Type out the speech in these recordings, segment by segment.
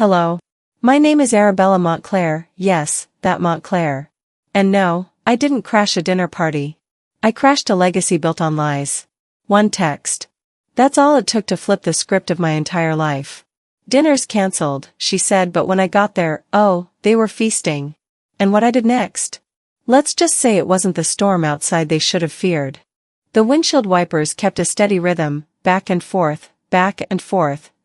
Hello. My name is Arabella Montclair, yes, that Montclair. And no, I didn't crash a dinner party. I crashed a legacy built on lies. One text. That's all it took to flip the script of my entire life. Dinner's cancelled, she said, but when I got there, oh, they were feasting. And what I did next? Let's just say it wasn't the storm outside they should have feared. The windshield wipers kept a steady rhythm, back and forth,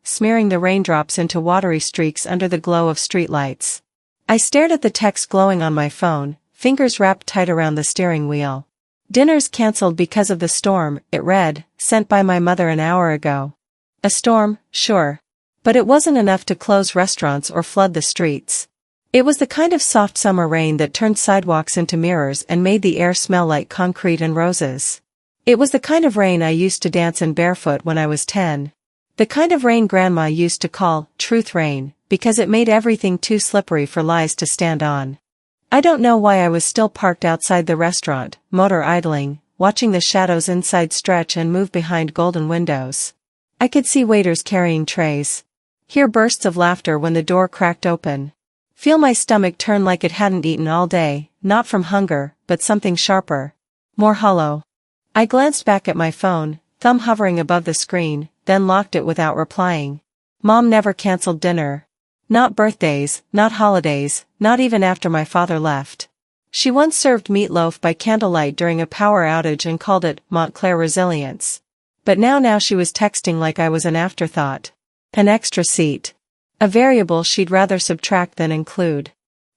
smearing the raindrops into watery streaks under the glow of streetlights. I stared at the text glowing on my phone, fingers wrapped tight around the steering wheel. Dinner's cancelled because of the storm, it read, sent by my mother an hour ago. A storm, sure. But it wasn't enough to close restaurants or flood the streets. It was the kind of soft summer rain that turned sidewalks into mirrors and made the air smell like concrete and roses. It was the kind of rain I used to dance in barefoot when I was 10. The kind of rain Grandma used to call truth rain, because it made everything too slippery for lies to stand on. I don't know why I was still parked outside the restaurant, motor idling, watching the shadows inside stretch and move behind golden windows. I could see waiters carrying trays. Hear bursts of laughter when the door cracked open. Feel my stomach turn like it hadn't eaten all day, not from hunger, but something sharper. More hollow. I glanced back at my phone, thumb hovering above the screen, then locked it without replying. Mom never canceled dinner. Not birthdays, not holidays, not even after my father left. She once served meatloaf by candlelight during a power outage and called it Montclair resilience. But now she was texting like I was an afterthought. An extra seat. A variable she'd rather subtract than include.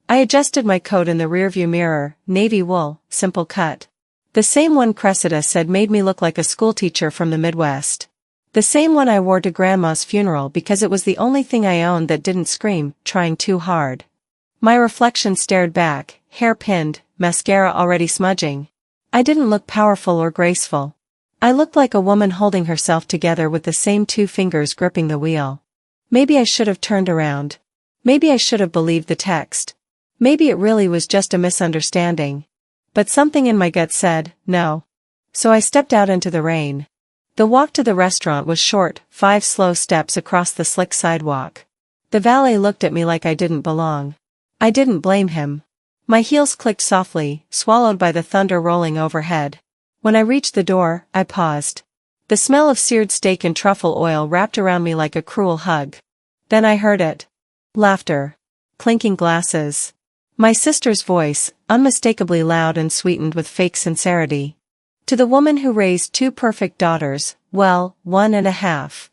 I adjusted my coat in the rearview mirror, navy wool, simple cut. The same one Cressida said made me look like a schoolteacher from the Midwest. The same one I wore to Grandma's funeral because it was the only thing I owned that didn't scream, trying too hard. My reflection stared back, hair pinned, mascara already smudging. I didn't look powerful or graceful. I looked like a woman holding herself together with the same two fingers gripping the wheel. Maybe I should have turned around. Maybe I should have believed the text. Maybe it really was just a misunderstanding. But something in my gut said, no. So I stepped out into the rain. The walk to the restaurant was short, 5 slow steps across the slick sidewalk. The valet looked at me like I didn't belong. I didn't blame him. My heels clicked softly, swallowed by the thunder rolling overhead. When I reached the door, I paused. The smell of seared steak and truffle oil wrapped around me like a cruel hug. Then I heard it. Laughter. Clinking glasses. My sister's voice, unmistakably loud and sweetened with fake sincerity. To the woman who raised 2 perfect daughters, well, 1.5.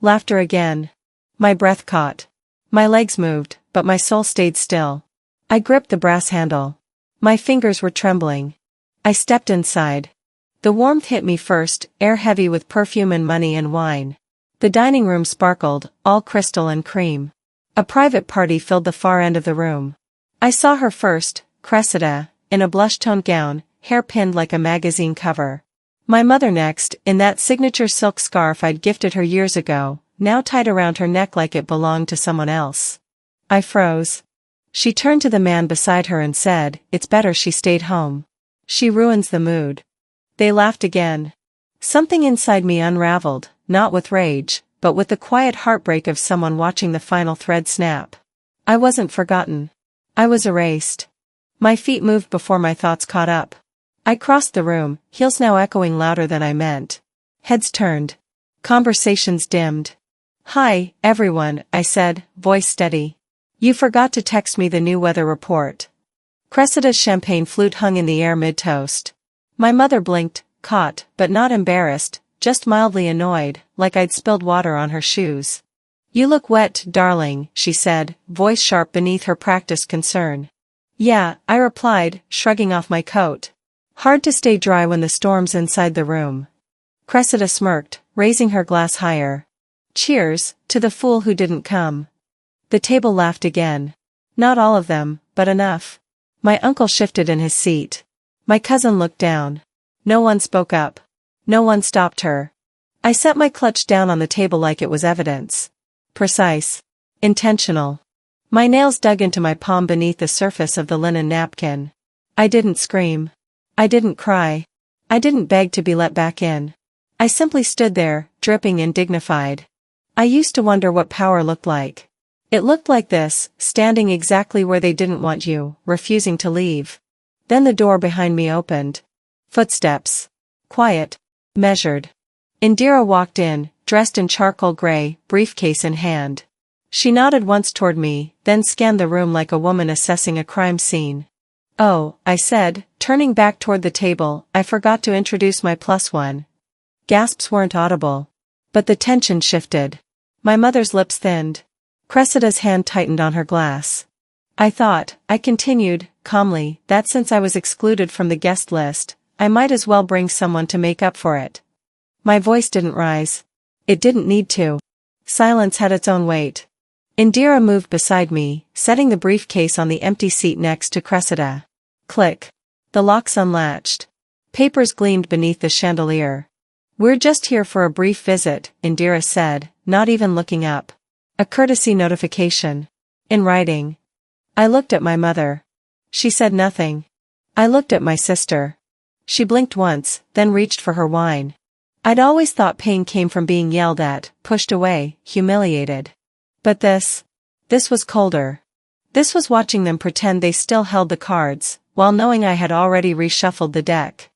Laughter again. My breath caught. My legs moved, but my soul stayed still. I gripped the brass handle. My fingers were trembling. I stepped inside. The warmth hit me first, air heavy with perfume and money and wine. The dining room sparkled, all crystal and cream. A private party filled the far end of the room. I saw her first, Cressida, in a blush-toned gown, hair pinned like a magazine cover. My mother next, in that signature silk scarf I'd gifted her years ago, now tied around her neck like it belonged to someone else. I froze. She turned to the man beside her and said, "It's better she stayed home. She ruins the mood." They laughed again. Something inside me unraveled, not with rage, but with the quiet heartbreak of someone watching the final thread snap. I wasn't forgotten. I was erased. My feet moved before my thoughts caught up. I crossed the room, heels now echoing louder than I meant. Heads turned. Conversations dimmed. "Hi, everyone," I said, voice steady. "You forgot to text me the new weather report." Cressida's champagne flute hung in the air mid-toast. My mother blinked, caught, but not embarrassed, just mildly annoyed, like I'd spilled water on her shoes. "You look wet, darling," she said, voice sharp beneath her practiced concern. "Yeah," I replied, shrugging off my coat. Hard to stay dry when the storm's inside the room. Cressida smirked, raising her glass higher. "Cheers, to the fool who didn't come." The table laughed again. Not all of them, but enough. My uncle shifted in his seat. My cousin looked down. No one spoke up. No one stopped her. I set my clutch down on the table like it was evidence. Precise. Intentional. My nails dug into my palm beneath the surface of the linen napkin. I didn't scream. I didn't cry. I didn't beg to be let back in. I simply stood there, dripping and dignified. I used to wonder what power looked like. It looked like this, standing exactly where they didn't want you, refusing to leave. Then the door behind me opened. Footsteps. Quiet. Measured. Indira walked in, dressed in charcoal gray, briefcase in hand. She nodded once toward me, then scanned the room like a woman assessing a crime scene. "Oh," I said, turning back toward the table, "I forgot to introduce my plus one." Gasps weren't audible. But the tension shifted. My mother's lips thinned. Cressida's hand tightened on her glass. I continued, calmly, that since I was excluded from the guest list, I might as well bring someone to make up for it. My voice didn't rise. It didn't need to. Silence had its own weight. Indira moved beside me, setting the briefcase on the empty seat next to Cressida. Click. The locks unlatched. Papers gleamed beneath the chandelier. "We're just here for a brief visit," Indira said, not even looking up. "A courtesy notification. In writing." I looked at my mother. She said nothing. I looked at my sister. She blinked once, then reached for her wine. I'd always thought pain came from being yelled at, pushed away, humiliated. But this was colder. This was watching them pretend they still held the cards, while knowing I had already reshuffled the deck.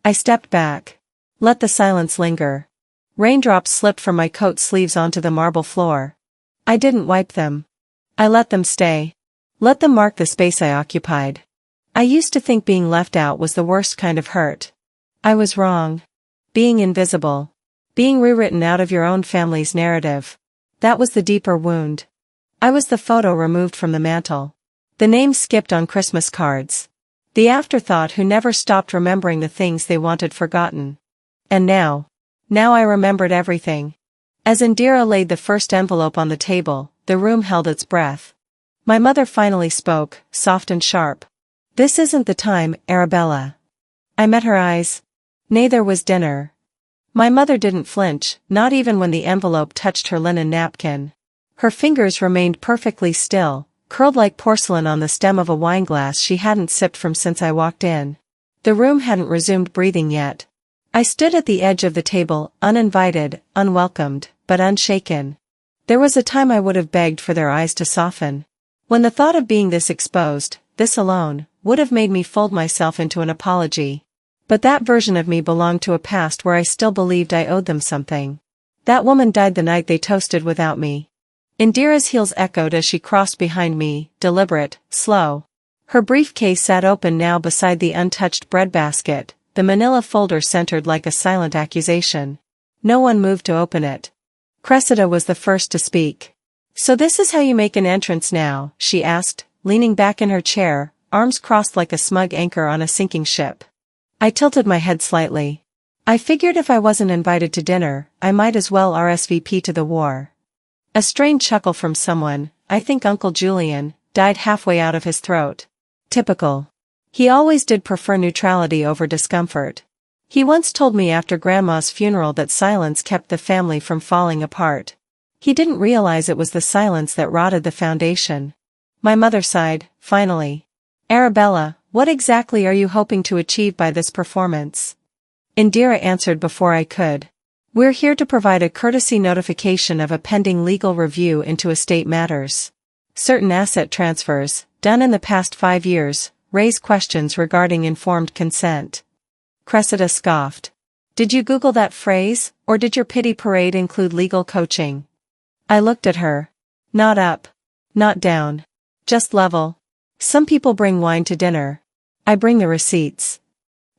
I stepped back. Let the silence linger. Raindrops slipped from my coat sleeves onto the marble floor. I didn't wipe them. I let them stay. Let them mark the space I occupied. I used to think being left out was the worst kind of hurt. I was wrong. Being invisible. Being rewritten out of your own family's narrative. That was the deeper wound. I was the photo removed from the mantle. The name skipped on Christmas cards. The afterthought who never stopped remembering the things they wanted forgotten. And now I remembered everything. As Indira laid the first envelope on the table, the room held its breath. My mother finally spoke, soft and sharp. "This isn't the time, Arabella." I met her eyes. Neither was dinner. My mother didn't flinch, not even when the envelope touched her linen napkin. Her fingers remained perfectly still, curled like porcelain on the stem of a wineglass she hadn't sipped from since I walked in. The room hadn't resumed breathing yet. I stood at the edge of the table, uninvited, unwelcomed, but unshaken. There was a time I would have begged for their eyes to soften. When the thought of being this exposed, this alone, would have made me fold myself into an apology. But that version of me belonged to a past where I still believed I owed them something. That woman died the night they toasted without me. Indira's heels echoed as she crossed behind me, deliberate, slow. Her briefcase sat open now beside the untouched breadbasket, the manila folder centered like a silent accusation. No one moved to open it. Cressida was the first to speak. "So this is how you make an entrance now?" she asked, leaning back in her chair, arms crossed like a smug anchor on a sinking ship. I tilted my head slightly. I figured if I wasn't invited to dinner, I might as well RSVP to the war. A strained chuckle from someone, I think Uncle Julian, died halfway out of his throat. Typical. He always did prefer neutrality over discomfort. He once told me after Grandma's funeral that silence kept the family from falling apart. He didn't realize it was the silence that rotted the foundation. My mother sighed, finally. "Arabella, what exactly are you hoping to achieve by this performance?" Indira answered before I could. "We're here to provide a courtesy notification of a pending legal review into estate matters. Certain asset transfers, done in the past 5 years, raise questions regarding informed consent." Cressida scoffed. "Did you Google that phrase, or did your pity parade include legal coaching?" I looked at her. Not up. Not down. Just level. "Some people bring wine to dinner. I bring the receipts."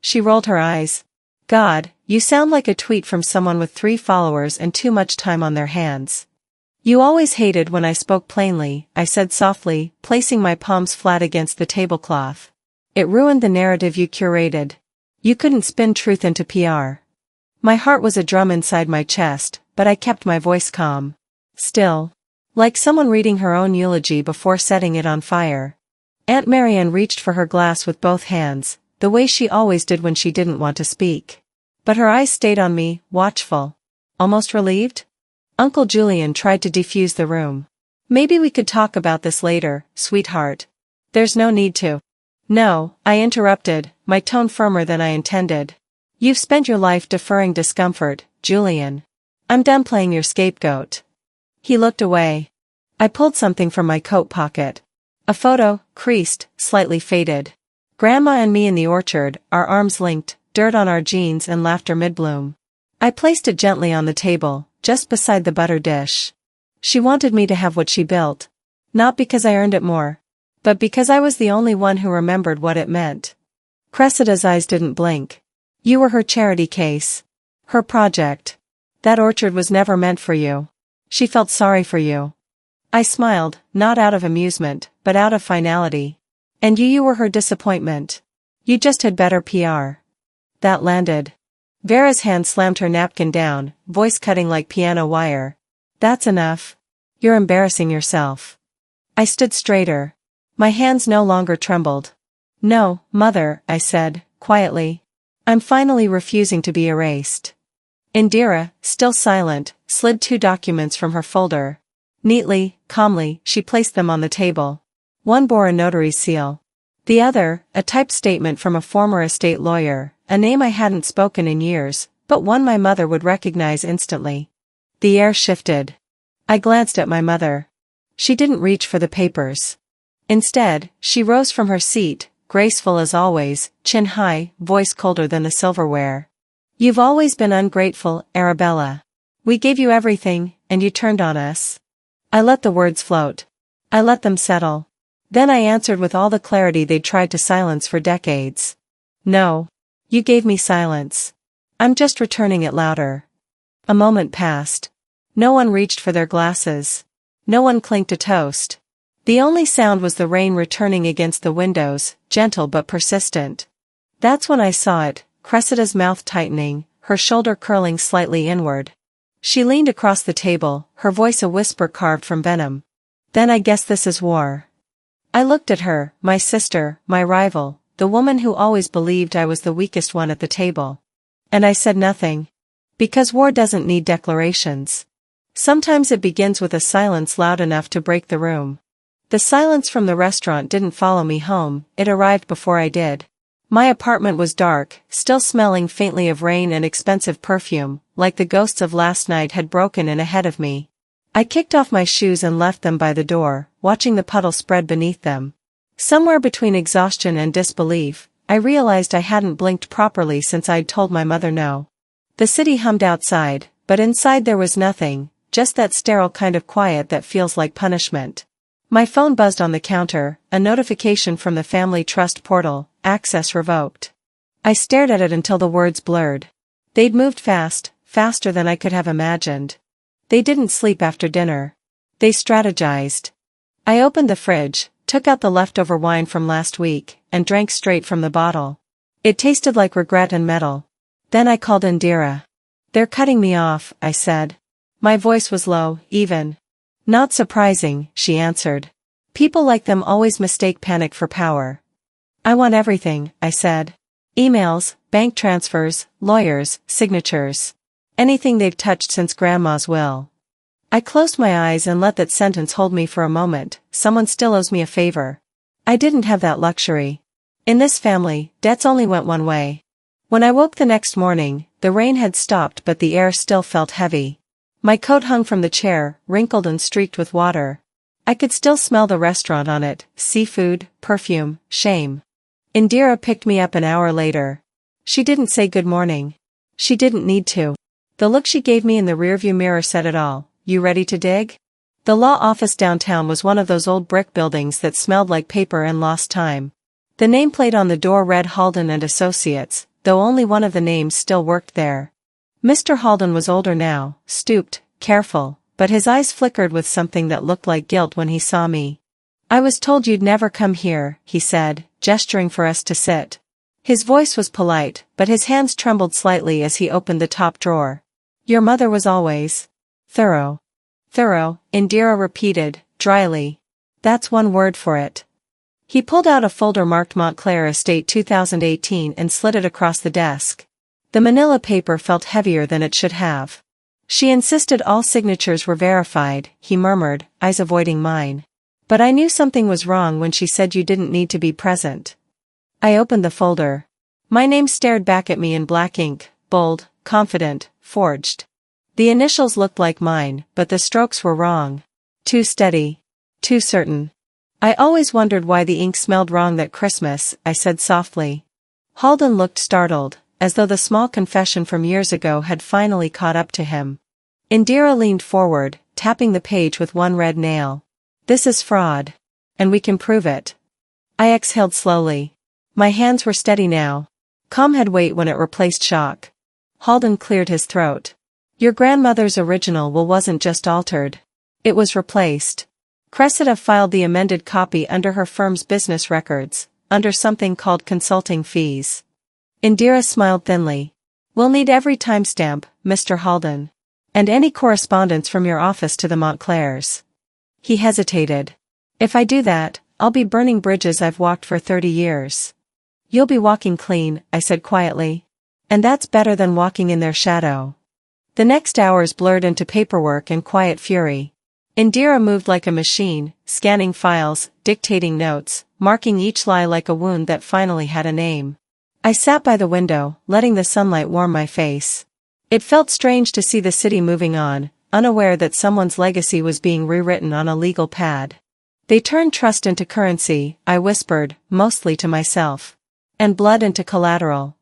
She rolled her eyes. "God, you sound like a tweet from someone with 3 followers and too much time on their hands." "You always hated when I spoke plainly," I said softly, placing my palms flat against the tablecloth. "It ruined the narrative you curated. You couldn't spin truth into PR." My heart was a drum inside my chest, but I kept my voice calm. Still. Like someone reading her own eulogy before setting it on fire. Aunt Marianne reached for her glass with both hands, the way she always did when she didn't want to speak. But her eyes stayed on me, watchful. Almost relieved? Uncle Julian tried to defuse the room. "Maybe we could talk about this later, sweetheart." "There's no need to." "No," I interrupted, my tone firmer than I intended. "You've spent your life deferring discomfort, Julian. I'm done playing your scapegoat." He looked away. I pulled something from my coat pocket. A photo, creased, slightly faded. Grandma and me in the orchard, our arms linked, dirt on our jeans and laughter mid-bloom. I placed it gently on the table, just beside the butter dish. She wanted me to have what she built. Not because I earned it more, but because I was the only one who remembered what it meant. Cressida's eyes didn't blink. You were her charity case. Her project. That orchard was never meant for you. She felt sorry for you. I smiled, not out of amusement, but out of finality. And you were her disappointment. You just had better PR. That landed. Vera's hand slammed her napkin down, voice cutting like piano wire. That's enough. You're embarrassing yourself. I stood straighter. My hands no longer trembled. No, Mother, I said, quietly. I'm finally refusing to be erased. Indira, still silent, slid 2 documents from her folder. Neatly, calmly, she placed them on the table. One bore a notary's seal. The other, a typed statement from a former estate lawyer, a name I hadn't spoken in years, but one my mother would recognize instantly. The air shifted. I glanced at my mother. She didn't reach for the papers. Instead, she rose from her seat, graceful as always, chin high, voice colder than the silverware. You've always been ungrateful, Arabella. We gave you everything, and you turned on us. I let the words float. I let them settle. Then I answered with all the clarity they'd tried to silence for decades. No. You gave me silence. I'm just returning it louder. A moment passed. No one reached for their glasses. No one clinked a toast. The only sound was the rain returning against the windows, gentle but persistent. That's when I saw it, Cressida's mouth tightening, her shoulder curling slightly inward. She leaned across the table, her voice a whisper carved from venom. Then I guess this is war. I looked at her, my sister, my rival, the woman who always believed I was the weakest one at the table. And I said nothing. Because war doesn't need declarations. Sometimes it begins with a silence loud enough to break the room. The silence from the restaurant didn't follow me home, it arrived before I did. My apartment was dark, still smelling faintly of rain and expensive perfume, like the ghosts of last night had broken in ahead of me. I kicked off my shoes and left them by the door, watching the puddle spread beneath them. Somewhere between exhaustion and disbelief, I realized I hadn't blinked properly since I'd told my mother no. The city hummed outside, but inside there was nothing, just that sterile kind of quiet that feels like punishment. My phone buzzed on the counter, a notification from the Family Trust portal, access revoked. I stared at it until the words blurred. They'd moved fast, faster than I could have imagined. They didn't sleep after dinner. They strategized. I opened the fridge, took out the leftover wine from last week, and drank straight from the bottle. It tasted like regret and metal. Then I called Indira. They're cutting me off, I said. My voice was low, even. Not surprising, she answered. People like them always mistake panic for power. I want everything, I said. Emails, bank transfers, lawyers, signatures. Anything they've touched since Grandma's will. I closed my eyes and let that sentence hold me for a moment. Someone still owes me a favor. I didn't have that luxury. In this family, debts only went one way. When I woke the next morning, the rain had stopped but the air still felt heavy. My coat hung from the chair, wrinkled and streaked with water. I could still smell the restaurant on it, seafood, perfume, shame. Indira picked me up an hour later. She didn't say good morning. She didn't need to. The look she gave me in the rearview mirror said it all. You ready to dig? The law office downtown was one of those old brick buildings that smelled like paper and lost time. The nameplate on the door read Halden and Associates, though only one of the names still worked there. Mr. Halden was older now, stooped, careful, but his eyes flickered with something that looked like guilt when he saw me. I was told you'd never come here, he said, gesturing for us to sit. His voice was polite, but his hands trembled slightly as he opened the top drawer. Your mother was always thorough. Thorough, Indira repeated, dryly. That's one word for it. He pulled out a folder marked Montclair Estate 2018 and slid it across the desk. The manila paper felt heavier than it should have. She insisted all signatures were verified, he murmured, eyes avoiding mine. But I knew something was wrong when she said you didn't need to be present. I opened the folder. My name stared back at me in black ink, bold, confident, forged. The initials looked like mine, but the strokes were wrong. Too steady. Too certain. I always wondered why the ink smelled wrong that Christmas, I said softly. Halden looked startled, as though the small confession from years ago had finally caught up to him. Indira leaned forward, tapping the page with one red nail. This is fraud. And we can prove it. I exhaled slowly. My hands were steady now. Calm had weight when it replaced shock. Halden cleared his throat. Your grandmother's original will wasn't just altered. It was replaced. Cressida filed the amended copy under her firm's business records, under something called consulting fees. Indira smiled thinly. We'll need every timestamp, Mr. Halden. And any correspondence from your office to the Montclairs. He hesitated. If I do that, I'll be burning bridges I've walked for 30 years. You'll be walking clean, I said quietly. And that's better than walking in their shadow. The next hours blurred into paperwork and quiet fury. Indira moved like a machine, scanning files, dictating notes, marking each lie like a wound that finally had a name. I sat by the window, letting the sunlight warm my face. It felt strange to see the city moving on, unaware that someone's legacy was being rewritten on a legal pad. They turned trust into currency, I whispered, mostly to myself. And blood into collateral.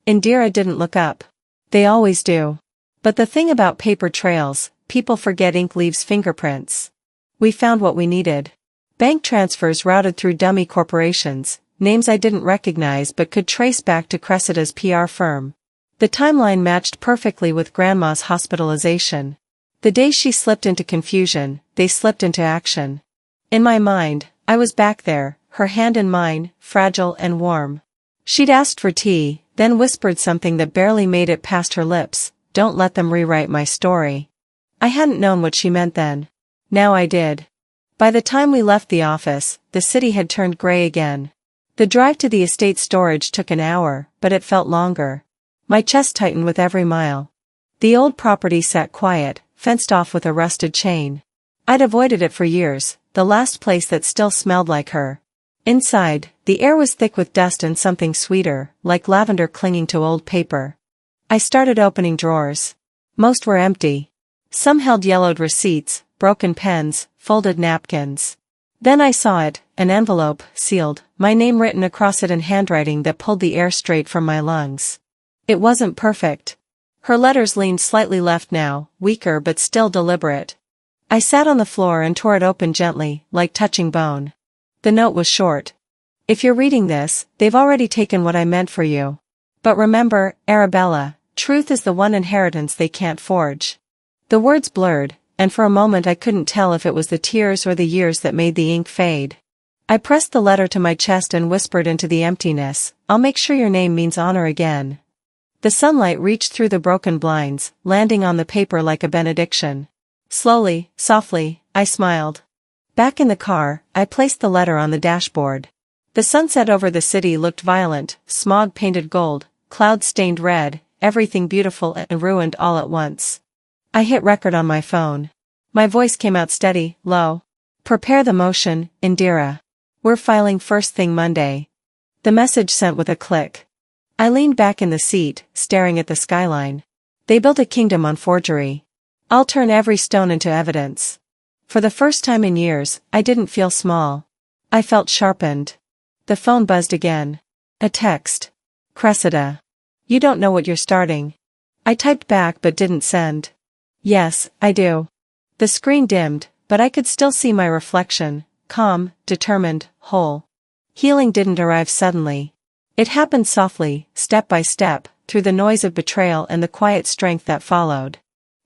Indira didn't look up. They always do. But the thing about paper trails, people forget ink leaves fingerprints. We found what we needed. Bank transfers routed through dummy corporations, names I didn't recognize but could trace back to Cressida's PR firm. The timeline matched perfectly with Grandma's hospitalization. The day she slipped into confusion, they slipped into action. In my mind, I was back there, her hand in mine, fragile and warm. She'd asked for tea, then whispered something that barely made it past her lips. Don't let them rewrite my story. I hadn't known what she meant then. Now I did. By the time we left the office, the city had turned gray again. The drive to the estate storage took an hour, but it felt longer. My chest tightened with every mile. The old property sat quiet, fenced off with a rusted chain. I'd avoided it for years, the last place that still smelled like her. Inside, the air was thick with dust and something sweeter, like lavender clinging to old paper. I started opening drawers. Most were empty. Some held yellowed receipts, broken pens, folded napkins. Then I saw it, an envelope, sealed, my name written across it in handwriting that pulled the air straight from my lungs. It wasn't perfect. Her letters leaned slightly left now, weaker but still deliberate. I sat on the floor and tore it open gently, like touching bone. The note was short. If you're reading this, they've already taken what I meant for you. But remember, Arabella, truth is the one inheritance they can't forge. The words blurred, and for a moment I couldn't tell if it was the tears or the years that made the ink fade. I pressed the letter to my chest and whispered into the emptiness, I'll make sure your name means honor again. The sunlight reached through the broken blinds, landing on the paper like a benediction. Slowly, softly, I smiled. Back in the car, I placed the letter on the dashboard. The sunset over the city looked violent, smog painted gold, clouds stained red, everything beautiful and ruined all at once. I hit record on my phone. My voice came out steady, low. Prepare the motion, Indira. We're filing first thing Monday. The message sent with a click. I leaned back in the seat, staring at the skyline. They built a kingdom on forgery. I'll turn every stone into evidence. For the first time in years, I didn't feel small. I felt sharpened. The phone buzzed again. A text. Cressida. You don't know what you're starting. I typed back but didn't send. Yes, I do. The screen dimmed, but I could still see my reflection, calm, determined, whole. Healing didn't arrive suddenly. It happened softly, step by step, through the noise of betrayal and the quiet strength that followed.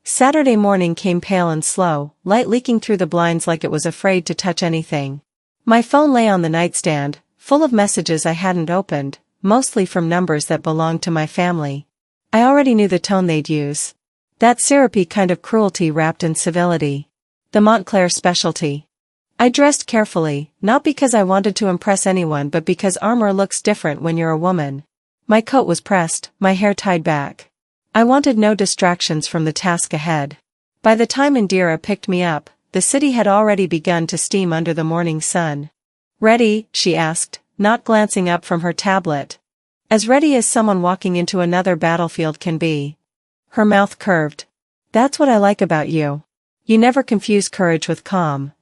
Saturday morning came pale and slow, light leaking through the blinds like it was afraid to touch anything. My phone lay on the nightstand, full of messages I hadn't opened, mostly from numbers that belonged to my family. I already knew the tone they'd use. That syrupy kind of cruelty wrapped in civility. The Montclair specialty. I dressed carefully, not because I wanted to impress anyone but because armor looks different when you're a woman. My coat was pressed, my hair tied back. I wanted no distractions from the task ahead. By the time Indira picked me up, the city had already begun to steam under the morning sun. Ready? She asked, not glancing up from her tablet. As ready as someone walking into another battlefield can be. Her mouth curved. That's what I like about you. You never confuse courage with calm.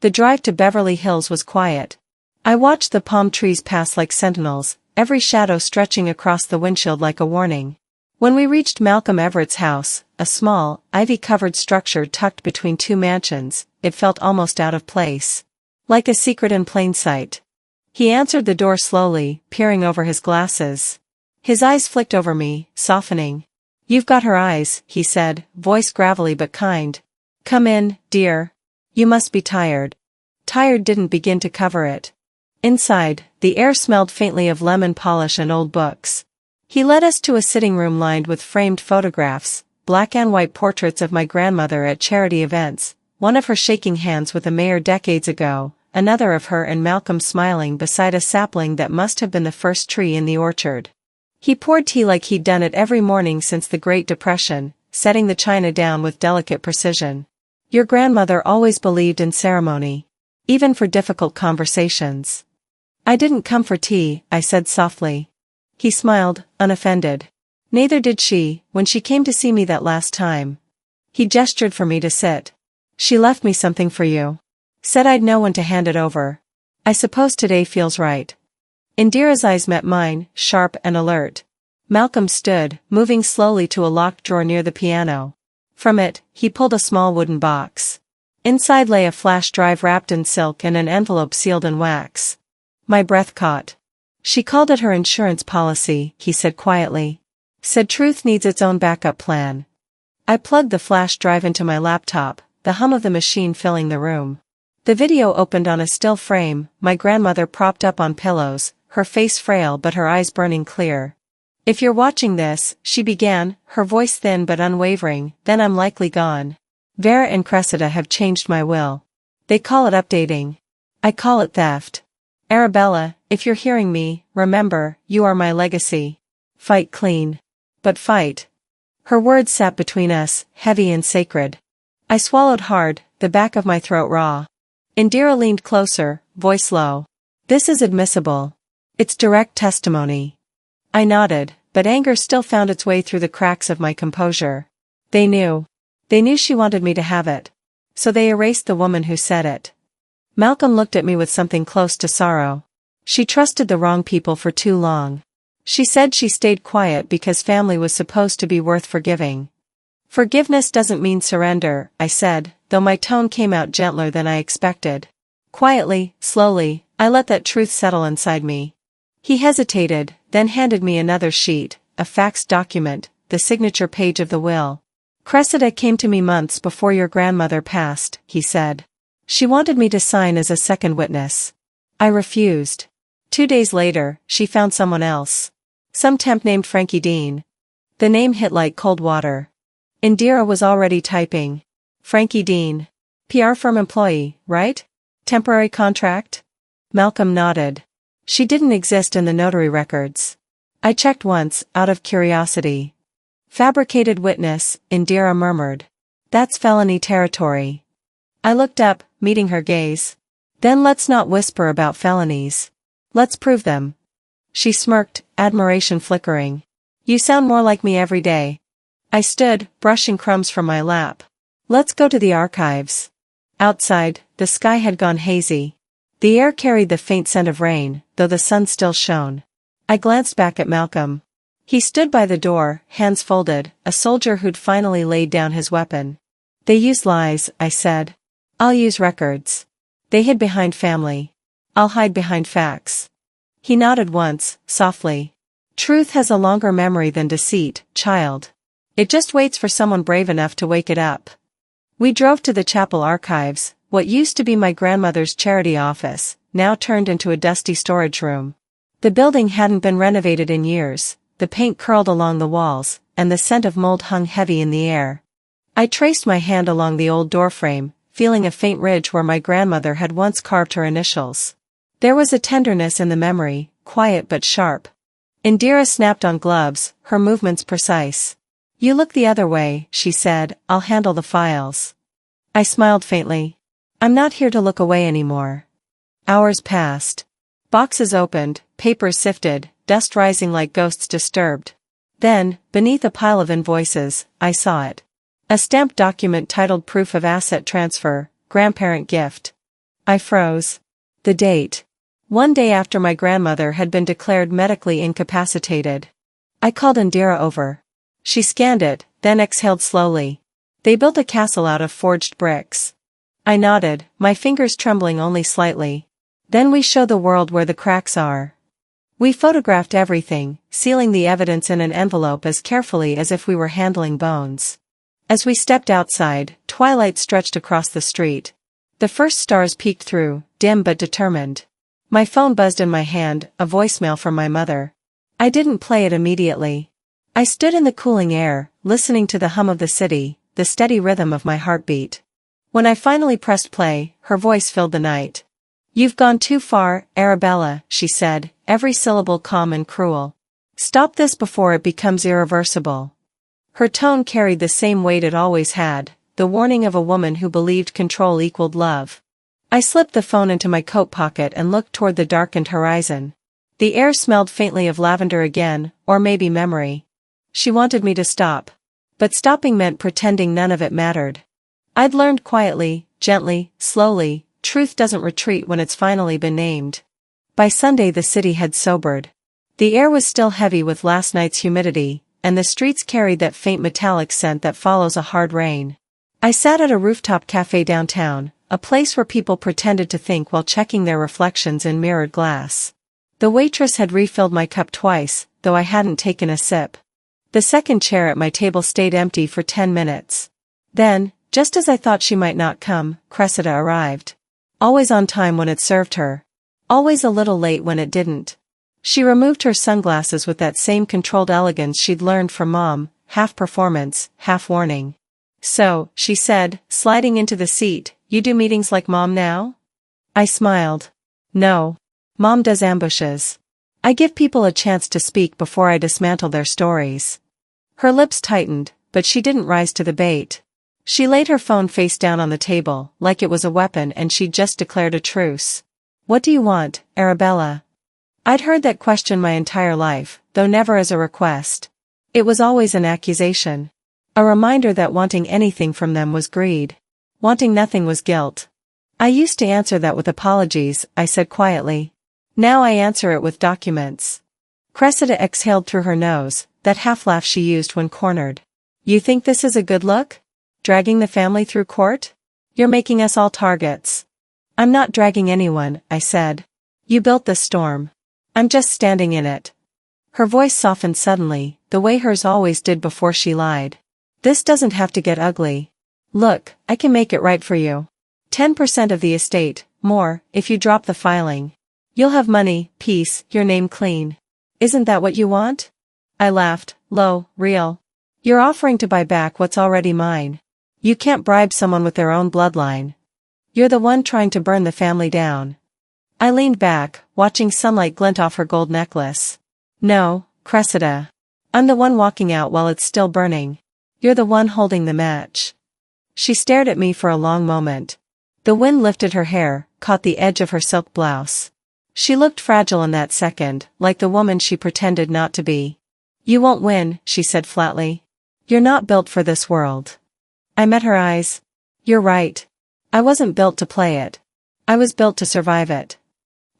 The drive to Beverly Hills was quiet. I watched the palm trees pass like sentinels, every shadow stretching across the windshield like a warning. When we reached Malcolm Everett's house, a small, ivy-covered structure tucked between two mansions, it felt almost out of place. Like a secret in plain sight. He answered the door slowly, peering over his glasses. His eyes flicked over me, softening. "You've got her eyes," he said, voice gravelly but kind. "Come in, dear. You must be tired." Tired didn't begin to cover it. Inside, the air smelled faintly of lemon polish and old books. He led us to a sitting room lined with framed photographs, black and white portraits of my grandmother at charity events, one of her shaking hands with a mayor decades ago, another of her and Malcolm smiling beside a sapling that must have been the first tree in the orchard. He poured tea like he'd done it every morning since the Great Depression, setting the china down with delicate precision. "Your grandmother always believed in ceremony. Even for difficult conversations." "I didn't come for tea," I said softly. He smiled, unoffended. "Neither did she, when she came to see me that last time." He gestured for me to sit. "She left me something for you. Said I'd know when to hand it over. I suppose today feels right." Indira's eyes met mine, sharp and alert. Malcolm stood, moving slowly to a locked drawer near the piano. From it, he pulled a small wooden box. Inside lay a flash drive wrapped in silk and an envelope sealed in wax. My breath caught. "She called it her insurance policy," he said quietly. "Said truth needs its own backup plan." I plugged the flash drive into my laptop, the hum of the machine filling the room. The video opened on a still frame, my grandmother propped up on pillows, her face frail but her eyes burning clear. "If you're watching this," she began, her voice thin but unwavering, "then I'm likely gone. Vera and Cressida have changed my will. They call it updating. I call it theft. Arabella, if you're hearing me, remember, you are my legacy. Fight clean. But fight." Her words sat between us, heavy and sacred. I swallowed hard, the back of my throat raw. Indira leaned closer, voice low. "This is admissible. It's direct testimony." I nodded, but anger still found its way through the cracks of my composure. They knew. They knew she wanted me to have it. So they erased the woman who said it. Malcolm looked at me with something close to sorrow. "She trusted the wrong people for too long. She said she stayed quiet because family was supposed to be worth forgiving." "Forgiveness doesn't mean surrender," I said, though my tone came out gentler than I expected. Quietly, slowly, I let that truth settle inside me. He hesitated, then handed me another sheet, a faxed document, the signature page of the will. "Cressida came to me months before your grandmother passed," he said. "She wanted me to sign as a second witness. I refused. 2 days later, she found someone else. Some temp named Frankie Dean." The name hit like cold water. Indira was already typing. "Frankie Dean. PR firm employee, right? Temporary contract?" Malcolm nodded. "She didn't exist in the notary records. I checked once, out of curiosity." "Fabricated witness," Indira murmured. "That's felony territory." I looked up, meeting her gaze. "Then let's not whisper about felonies. Let's prove them." She smirked, admiration flickering. "You sound more like me every day." I stood, brushing crumbs from my lap. "Let's go to the archives." Outside, the sky had gone hazy. The air carried the faint scent of rain, though the sun still shone. I glanced back at Malcolm. He stood by the door, hands folded, a soldier who'd finally laid down his weapon. "They use lies," I said. "I'll use records. They hid behind family. I'll hide behind facts." He nodded once, softly. "Truth has a longer memory than deceit, child. It just waits for someone brave enough to wake it up." We drove to the chapel archives, what used to be my grandmother's charity office, now turned into a dusty storage room. The building hadn't been renovated in years, the paint curled along the walls, and the scent of mold hung heavy in the air. I traced my hand along the old doorframe, feeling a faint ridge where my grandmother had once carved her initials. There was a tenderness in the memory, quiet but sharp. Indira snapped on gloves, her movements precise. "You look the other way," she said, "I'll handle the files." I smiled faintly. "I'm not here to look away anymore." Hours passed. Boxes opened, papers sifted, dust rising like ghosts disturbed. Then, beneath a pile of invoices, I saw it. A stamped document titled Proof of Asset Transfer, Grandparent Gift. I froze. The date. One day after my grandmother had been declared medically incapacitated. I called Indira over. She scanned it, then exhaled slowly. They built a castle out of forged bricks. I nodded, my fingers trembling only slightly. Then we show the world where the cracks are. We photographed everything, sealing the evidence in an envelope as carefully as if we were handling bones. As we stepped outside, twilight stretched across the street. The first stars peeked through, dim but determined. My phone buzzed in my hand, a voicemail from my mother. I didn't play it immediately. I stood in the cooling air, listening to the hum of the city, the steady rhythm of my heartbeat. When I finally pressed play, her voice filled the night. "You've gone too far, Arabella," she said, every syllable calm and cruel. "Stop this before it becomes irreversible." Her tone carried the same weight it always had, the warning of a woman who believed control equaled love. I slipped the phone into my coat pocket and looked toward the darkened horizon. The air smelled faintly of lavender again, or maybe memory. She wanted me to stop. But stopping meant pretending none of it mattered. I'd learned quietly, gently, slowly, truth doesn't retreat when it's finally been named. By Sunday the city had sobered. The air was still heavy with last night's humidity, and the streets carried that faint metallic scent that follows a hard rain. I sat at a rooftop cafe downtown, a place where people pretended to think while checking their reflections in mirrored glass. The waitress had refilled my cup twice, though I hadn't taken a sip. The second chair at my table stayed empty for 10 minutes. Then, just as I thought she might not come, Cressida arrived. Always on time when it served her. Always a little late when it didn't. She removed her sunglasses with that same controlled elegance she'd learned from Mom, half performance, half warning. "So," she said, sliding into the seat, "you do meetings like Mom now?" I smiled. "No. Mom does ambushes. I give people a chance to speak before I dismantle their stories." Her lips tightened, but she didn't rise to the bait. She laid her phone face down on the table, like it was a weapon and she'd just declared a truce. "What do you want, Arabella?" I'd heard that question my entire life, though never as a request. It was always an accusation. A reminder that wanting anything from them was greed. Wanting nothing was guilt. "I used to answer that with apologies," I said quietly. "Now I answer it with documents." Cressida exhaled through her nose, that half-laugh she used when cornered. "You think this is a good look? Dragging the family through court? You're making us all targets." "I'm not dragging anyone," I said. "You built this storm. I'm just standing in it." Her voice softened suddenly, the way hers always did before she lied. "This doesn't have to get ugly. Look, I can make it right for you. 10% of the estate, more, if you drop the filing. You'll have money, peace, your name clean. Isn't that what you want?" I laughed, low, real. "You're offering to buy back what's already mine. You can't bribe someone with their own bloodline. You're the one trying to burn the family down." I leaned back, watching sunlight glint off her gold necklace. "No, Cressida. I'm the one walking out while it's still burning. You're the one holding the match." She stared at me for a long moment. The wind lifted her hair, caught the edge of her silk blouse. She looked fragile in that second, like the woman she pretended not to be. "You won't win," she said flatly. "You're not built for this world." I met her eyes. "You're right. I wasn't built to play it. I was built to survive it."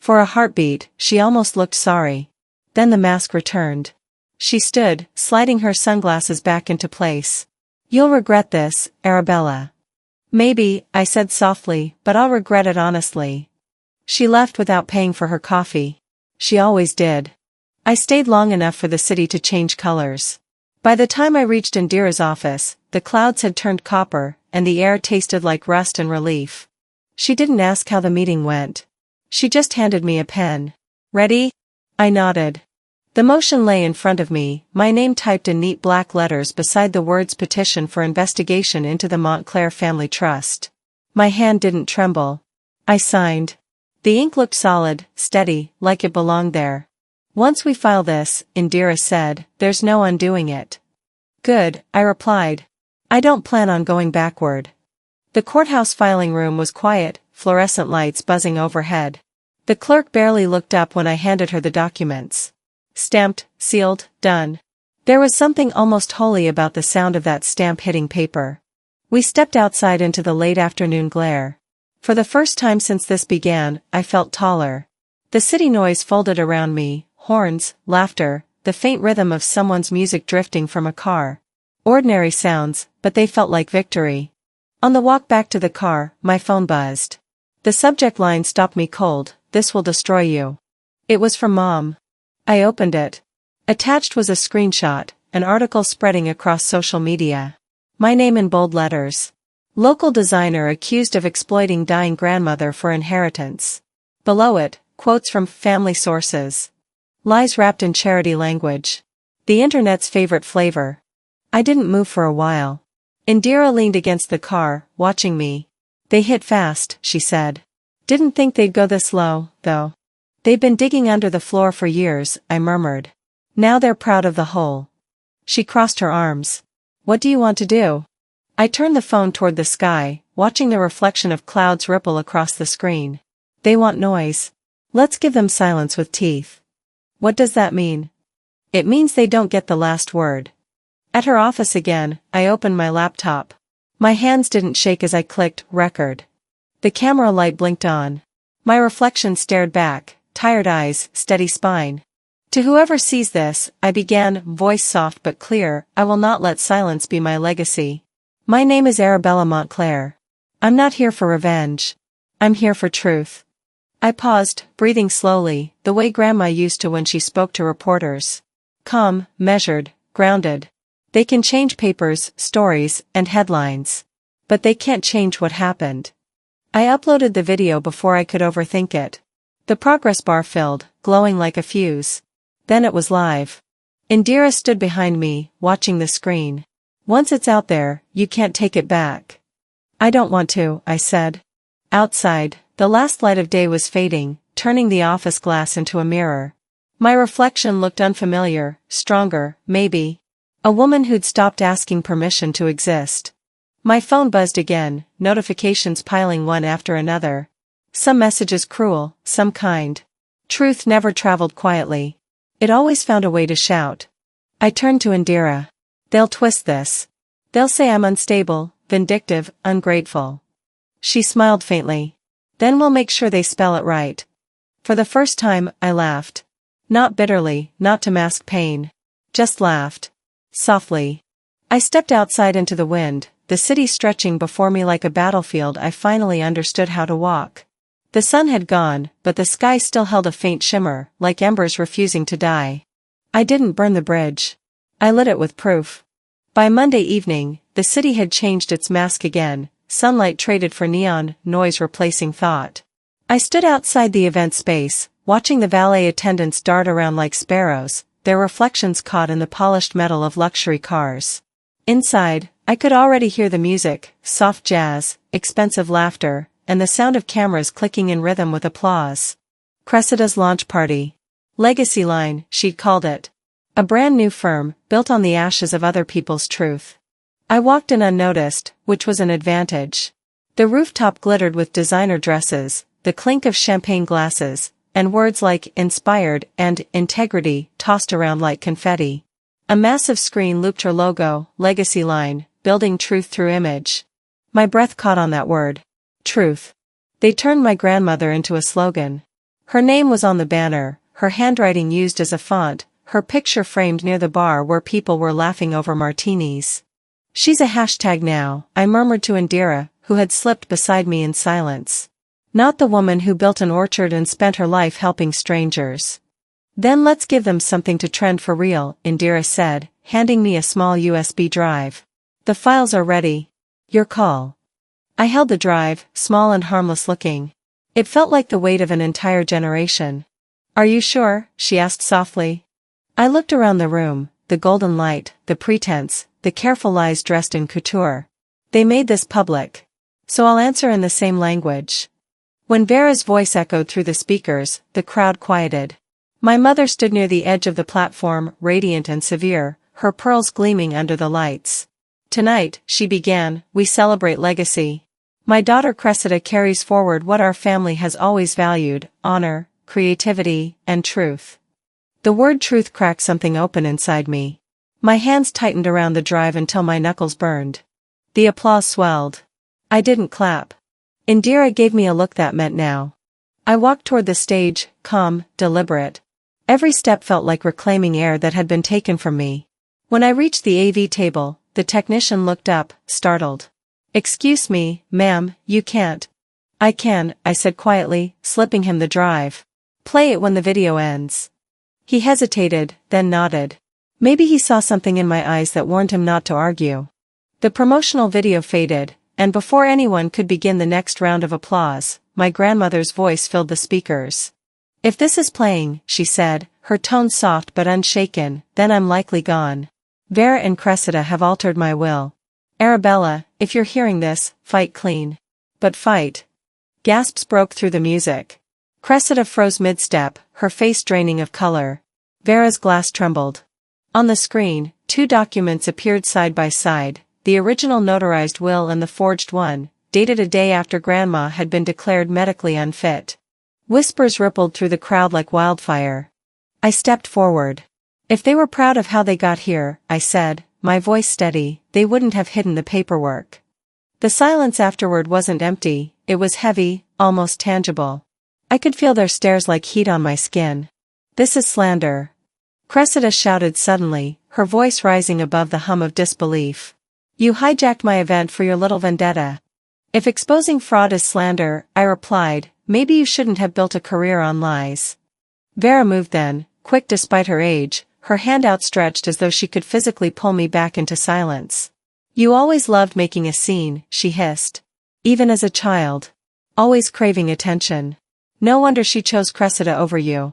For a heartbeat, she almost looked sorry. Then the mask returned. She stood, sliding her sunglasses back into place. "You'll regret this, Arabella." "Maybe," I said softly, "but I'll regret it honestly." She left without paying for her coffee. She always did. I stayed long enough for the city to change colors. By the time I reached Indira's office, the clouds had turned copper, and the air tasted like rust and relief. She didn't ask how the meeting went. She just handed me a pen. "Ready?" I nodded. The motion lay in front of me, my name typed in neat black letters beside the words "Petition for Investigation into the Montclair Family Trust." My hand didn't tremble. I signed. The ink looked solid, steady, like it belonged there. "Once we file this," Indira said, "there's no undoing it." "Good," I replied. "I don't plan on going backward." The courthouse filing room was quiet, fluorescent lights buzzing overhead. The clerk barely looked up when I handed her the documents. Stamped, sealed, done. There was something almost holy about the sound of that stamp hitting paper. We stepped outside into the late afternoon glare. For the first time since this began, I felt taller. The city noise folded around me, horns, laughter, the faint rhythm of someone's music drifting from a car. Ordinary sounds, but they felt like victory. On the walk back to the car, my phone buzzed. The subject line stopped me cold, "This will destroy you." It was from Mom. I opened it. Attached was a screenshot, an article spreading across social media. My name in bold letters. Local designer accused of exploiting dying grandmother for inheritance. Below it, quotes from family sources. Lies wrapped in charity language. The internet's favorite flavor. I didn't move for a while. Indira leaned against the car, watching me. "They hit fast," she said. "Didn't think they'd go this low, though. They've been digging under the floor for years," I murmured. "Now they're proud of the hole." She crossed her arms. "What do you want to do?" I turned the phone toward the sky, watching the reflection of clouds ripple across the screen. "They want noise. Let's give them silence with teeth." "What does that mean?" "It means they don't get the last word." At her office again, I opened my laptop. My hands didn't shake as I clicked record. The camera light blinked on. My reflection stared back, tired eyes, steady spine. "To whoever sees this," I began, voice soft but clear, "I will not let silence be my legacy. My name is Arabella Montclair. I'm not here for revenge. I'm here for truth." I paused, breathing slowly, the way Grandma used to when she spoke to reporters. Calm, measured, grounded. They can change papers, stories, and headlines. But they can't change what happened. I uploaded the video before I could overthink it. The progress bar filled, glowing like a fuse. Then it was live. Indira stood behind me, watching the screen. "Once it's out there, you can't take it back." "I don't want to," I said. Outside, the last light of day was fading, turning the office glass into a mirror. My reflection looked unfamiliar, stronger, maybe. A woman who'd stopped asking permission to exist. My phone buzzed again, notifications piling one after another. Some messages cruel, some kind. Truth never traveled quietly. It always found a way to shout. I turned to Indira. "They'll twist this. They'll say I'm unstable, vindictive, ungrateful." She smiled faintly. "Then we'll make sure they spell it right." For the first time, I laughed. Not bitterly, not to mask pain. Just laughed. Softly. I stepped outside into the wind, the city stretching before me like a battlefield. I finally understood how to walk. The sun had gone, but the sky still held a faint shimmer, like embers refusing to die. I didn't burn the bridge. I lit it with proof. By Monday evening, the city had changed its mask again, sunlight traded for neon, noise replacing thought. I stood outside the event space, watching the valet attendants dart around like sparrows, their reflections caught in the polished metal of luxury cars. Inside, I could already hear the music, soft jazz, expensive laughter, and the sound of cameras clicking in rhythm with applause. Cressida's launch party. Legacy Line, she'd called it. A brand new firm, built on the ashes of other people's truth. I walked in unnoticed, which was an advantage. The rooftop glittered with designer dresses, the clink of champagne glasses, and words like inspired and integrity tossed around like confetti. A massive screen looped her logo, Legacy Line, building truth through image. My breath caught on that word. Truth. They turned my grandmother into a slogan. Her name was on the banner, her handwriting used as a font, her picture framed near the bar where people were laughing over martinis. "She's a hashtag now," I murmured to Indira, who had slipped beside me in silence. "Not the woman who built an orchard and spent her life helping strangers." "Then let's give them something to trend for real," Indira said, handing me a small USB drive. "The files are ready. Your call." I held the drive, small and harmless looking. It felt like the weight of an entire generation. "Are you sure?" she asked softly. I looked around the room, the golden light, the pretense, the careful lies dressed in couture. They made this public. So I'll answer in the same language. When Vera's voice echoed through the speakers, the crowd quieted. My mother stood near the edge of the platform, radiant and severe, her pearls gleaming under the lights. "Tonight," she began, "we celebrate legacy. My daughter Cressida carries forward what our family has always valued, honor, creativity, and truth." The word truth cracked something open inside me. My hands tightened around the drive until my knuckles burned. The applause swelled. I didn't clap. Indira gave me a look that meant now. I walked toward the stage, calm, deliberate. Every step felt like reclaiming air that had been taken from me. When I reached the AV table, the technician looked up, startled. "Excuse me, ma'am, you can't." "I can," I said quietly, slipping him the drive. "Play it when the video ends." He hesitated, then nodded. Maybe he saw something in my eyes that warned him not to argue. The promotional video faded, and before anyone could begin the next round of applause, my grandmother's voice filled the speakers. "If this is playing," she said, her tone soft but unshaken, "then I'm likely gone. Vera and Cressida have altered my will. Arabella, if you're hearing this, fight clean. But fight." Gasps broke through the music. Cressida froze mid-step, her face draining of color. Vera's glass trembled. On the screen, two documents appeared side by side, the original notarized will and the forged one, dated a day after Grandma had been declared medically unfit. Whispers rippled through the crowd like wildfire. I stepped forward. "If they were proud of how they got here," I said, my voice steady, "they wouldn't have hidden the paperwork." The silence afterward wasn't empty, it was heavy, almost tangible. I could feel their stares like heat on my skin. "This is slander," Cressida shouted suddenly, her voice rising above the hum of disbelief. "You hijacked my event for your little vendetta." "If exposing fraud is slander," I replied, "maybe you shouldn't have built a career on lies." Vera moved then, quick despite her age, her hand outstretched as though she could physically pull me back into silence. "You always loved making a scene," she hissed. "Even as a child. Always craving attention. No wonder she chose Cressida over you."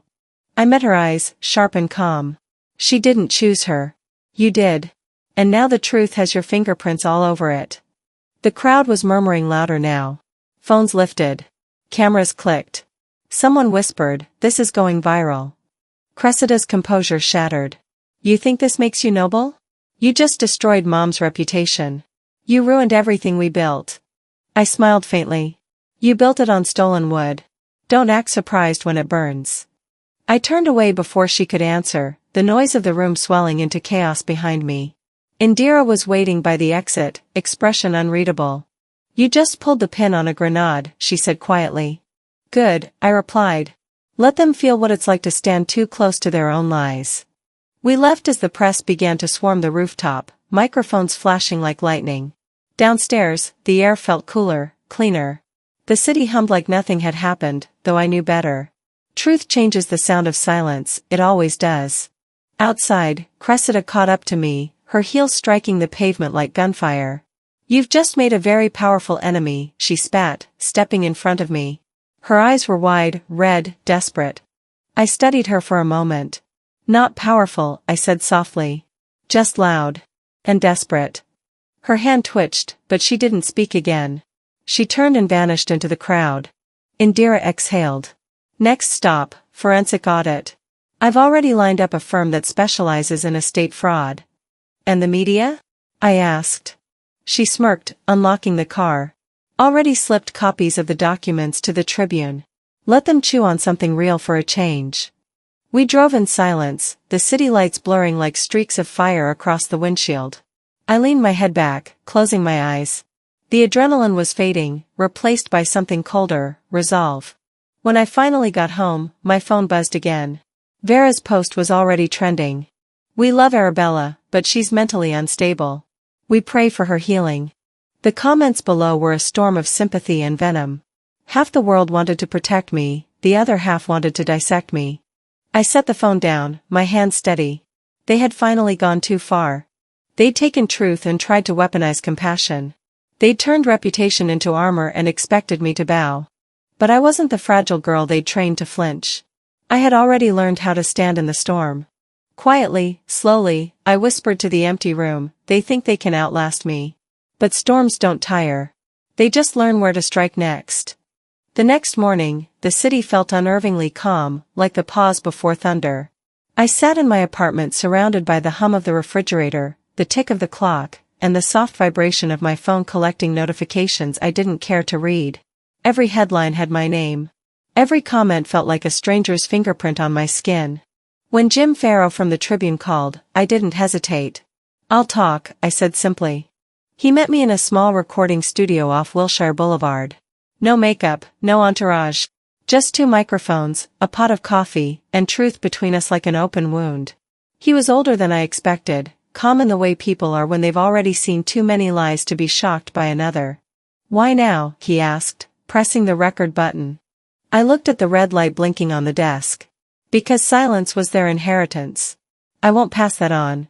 I met her eyes, sharp and calm. "She didn't choose her. You did. And now the truth has your fingerprints all over it." The crowd was murmuring louder now. Phones lifted. Cameras clicked. Someone whispered, "This is going viral." Cressida's composure shattered. "You think this makes you noble? You just destroyed Mom's reputation. You ruined everything we built." I smiled faintly. "You built it on stolen wood. Don't act surprised when it burns." I turned away before she could answer, the noise of the room swelling into chaos behind me. Indira was waiting by the exit, expression unreadable. "You just pulled the pin on a grenade," she said quietly. "Good," I replied. "Let them feel what it's like to stand too close to their own lies." We left as the press began to swarm the rooftop, microphones flashing like lightning. Downstairs, the air felt cooler, cleaner. The city hummed like nothing had happened, though I knew better. Truth changes the sound of silence, it always does. Outside, Cressida caught up to me, her heels striking the pavement like gunfire. "You've just made a very powerful enemy," she spat, stepping in front of me. Her eyes were wide, red, desperate. I studied her for a moment. "Not powerful," I said softly. "Just loud. And desperate." Her hand twitched, but she didn't speak again. She turned and vanished into the crowd. Indira exhaled. "Next stop, forensic audit. I've already lined up a firm that specializes in estate fraud." "And the media?" I asked. She smirked, unlocking the car. "Already slipped copies of the documents to the Tribune. Let them chew on something real for a change." We drove in silence, the city lights blurring like streaks of fire across the windshield. I leaned my head back, closing my eyes. The adrenaline was fading, replaced by something colder, resolve. When I finally got home, my phone buzzed again. Vera's post was already trending. "We love Arabella, but she's mentally unstable. We pray for her healing." The comments below were a storm of sympathy and venom. Half the world wanted to protect me, the other half wanted to dissect me. I set the phone down, my hands steady. They had finally gone too far. They'd taken truth and tried to weaponize compassion. They'd turned reputation into armor and expected me to bow. But I wasn't the fragile girl they'd trained to flinch. I had already learned how to stand in the storm. Quietly, slowly, I whispered to the empty room, "They think they can outlast me. But storms don't tire. They just learn where to strike next." The next morning, the city felt unnervingly calm, like the pause before thunder. I sat in my apartment surrounded by the hum of the refrigerator, the tick of the clock, and the soft vibration of my phone collecting notifications I didn't care to read. Every headline had my name. Every comment felt like a stranger's fingerprint on my skin. When Jim Farrow from the Tribune called, I didn't hesitate. "I'll talk," I said simply. He met me in a small recording studio off Wilshire Boulevard. No makeup, no entourage. Just 2 microphones, a pot of coffee, and truth between us like an open wound. He was older than I expected, calm in the way people are when they've already seen too many lies to be shocked by another. "Why now?" he asked, pressing the record button. I looked at the red light blinking on the desk. "Because silence was their inheritance. I won't pass that on."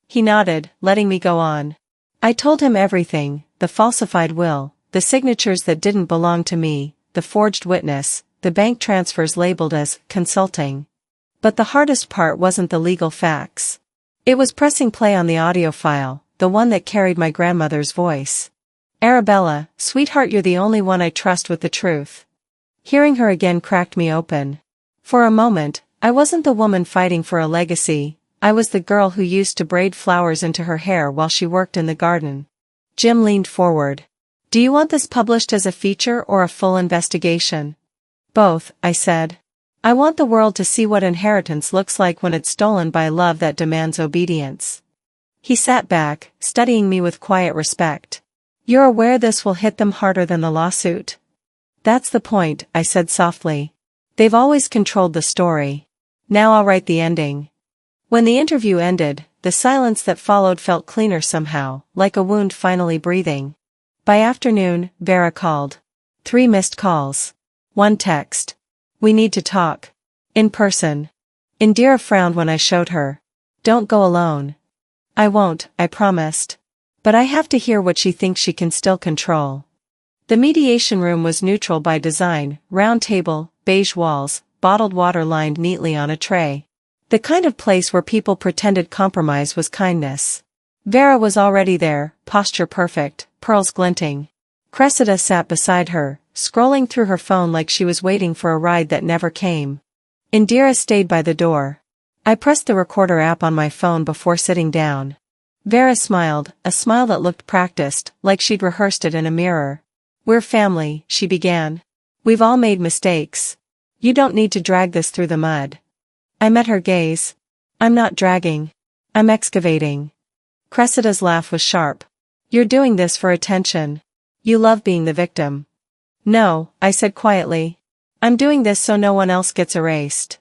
He nodded, letting me go on. I told him everything, the falsified will, the signatures that didn't belong to me, the forged witness, the bank transfers labeled as consulting. But the hardest part wasn't the legal facts. It was pressing play on the audio file, the one that carried my grandmother's voice. "Arabella, sweetheart, you're the only one I trust with the truth." Hearing her again cracked me open. For a moment, I wasn't the woman fighting for a legacy, I was the girl who used to braid flowers into her hair while she worked in the garden. Jim leaned forward. "Do you want this published as a feature or a full investigation?" "Both," I said. "I want the world to see what inheritance looks like when it's stolen by love that demands obedience." He sat back, studying me with quiet respect. "You're aware this will hit them harder than the lawsuit?" "That's the point," I said softly. "They've always controlled the story. Now I'll write the ending." When the interview ended, the silence that followed felt cleaner somehow, like a wound finally breathing. By afternoon, Vera called. 3 missed calls. 1 text. "We need to talk. In person." Indira frowned when I showed her. "Don't go alone." "I won't," I promised. "But I have to hear what she thinks she can still control." The mediation room was neutral by design, round table, beige walls, bottled water lined neatly on a tray. The kind of place where people pretended compromise was kindness. Vera was already there, posture perfect, pearls glinting. Cressida sat beside her, scrolling through her phone like she was waiting for a ride that never came. Indira stayed by the door. I pressed the recorder app on my phone before sitting down. Vera smiled, a smile that looked practiced, like she'd rehearsed it in a mirror. "We're family," she began. "We've all made mistakes. You don't need to drag this through the mud." I met her gaze. "I'm not dragging. I'm excavating." Cressida's laugh was sharp. "You're doing this for attention. You love being the victim." "No," I said quietly. "I'm doing this so no one else gets erased."